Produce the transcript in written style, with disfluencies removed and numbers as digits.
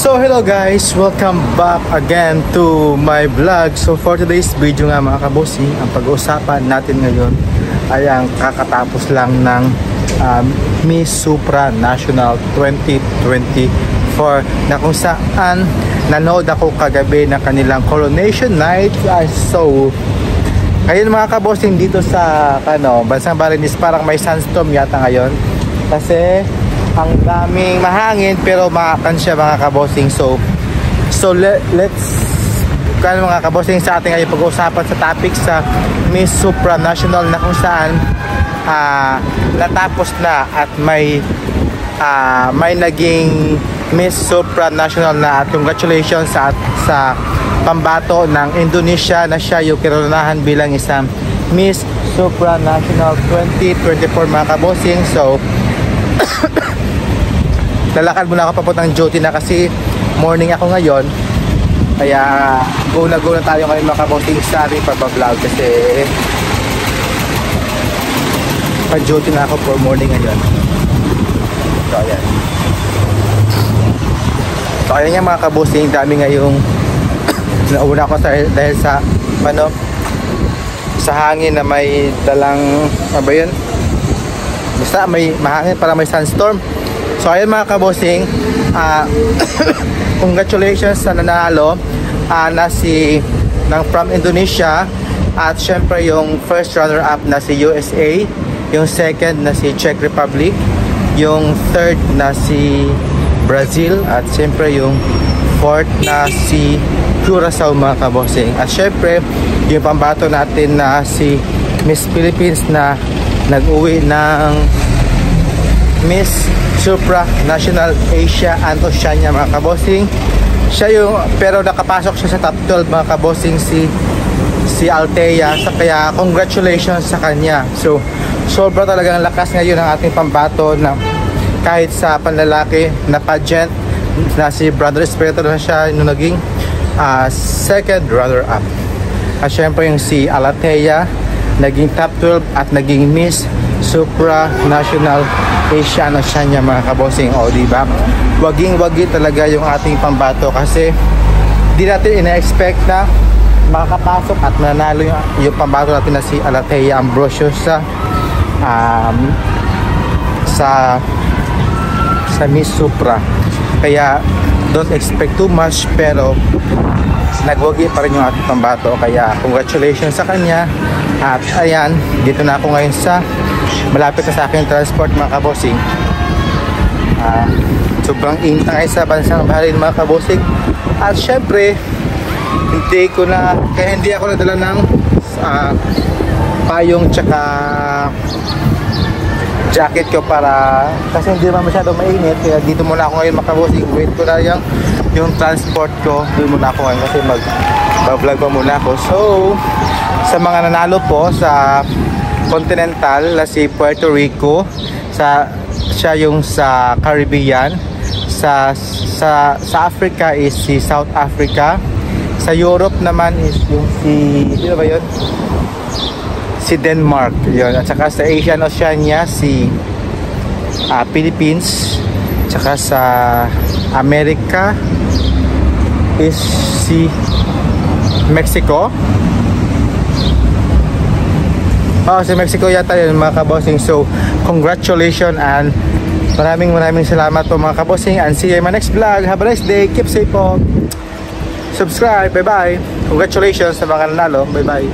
So hello guys, welcome back again to my vlog. So for today's video nga mga kabossing, ang pag-uusapan natin ngayon ay ang kakatapos lang ng Miss Supra National 2024 na kung saan nanood ako kagabi ng kanilang coronation night. So ngayon mga kabossing, dito sa Bansang Barinis parang may sandstorm yata ngayon kasi ang daming mahangin pero maakan siya mga kabossing. So let's mga kabossing, sa ating ngayon pag-uusapan sa topic sa Miss Supra National na kung saan natapos na at may naging Miss Supra National na at congratulations sa pambato ng Indonesia na siya yung kinunahan bilang isang Miss Supra National 2024 mga kabossing. So lalakad muna ako papuntang duty na kasi morning ako ngayon, kaya go na tayo ngayon mga kabossing sa ating pagbablog kasi pa duty na ako for morning ngayon. So ayan yung mga kabossing, dami ngayong nauna ko dahil sa sa hangin na may dalang yun? Basta may mahangin, para may sandstorm. So ayun mga kabossing, congratulations sa nanalo na si from Indonesia, at syempre yung first runner up na si USA, yung second na si Czech Republic, yung third na si Brazil, at syempre yung fourth na si Curaçao mga kabossing. At syempre yung pambato natin na si Miss Philippines na nag-uwi ng Miss Supra National Asia and Oceania mga kabossing. Siya yung, pero nakapasok siya sa top 12 mga kabossing, si Althea. Kaya congratulations sa kanya. So sobra talagang lakas ngayon ng ating pambato na kahit sa panlalaki na pageant na si Brother Espiritu na siya yung naging second runner up. At syempre yung si Althea naging top 12 at naging Miss Supra National Asia and Oceania mga kabossing. O diba, waging-wagi talaga yung ating pambato kasi di natin ina-expect na makakapasok at mananalo yung pambato natin na si Althea Ambrosio sa Miss Supra. Kaya don't expect too much, pero nagwagi pa rin yung ating pambato. Kaya congratulations sa kanya. At ayan, dito na ako ngayon sa malapit na sa aking transport mga kabossing. Sobrang init na sa Bansang Barinis mga kabossing. At syempre hindi ako nadala ng payong tsaka jacket ko para kasi hindi naman masyado mainit. Kaya dito muna ako ngayon mga kabossing. Wait ko na yung transport ko. Doon muna ako ngayon kasi mag-vlog pa muna ako. So sa mga nanalo po sa Continental na si Puerto Rico, siya yung sa Caribbean, sa Africa is si South Africa, sa Europe naman is yung sino ba yun? Si Denmark yun. At saka sa Asian Oceania si Philippines, saka sa America is si Mexico. Si Mexico yata yun mga kabossing. So congratulations and maraming salamat po mga kabossing, and see you in my next vlog. Have a nice day, keep safe po, subscribe, bye bye. Congratulations sa mga nanalo, bye bye.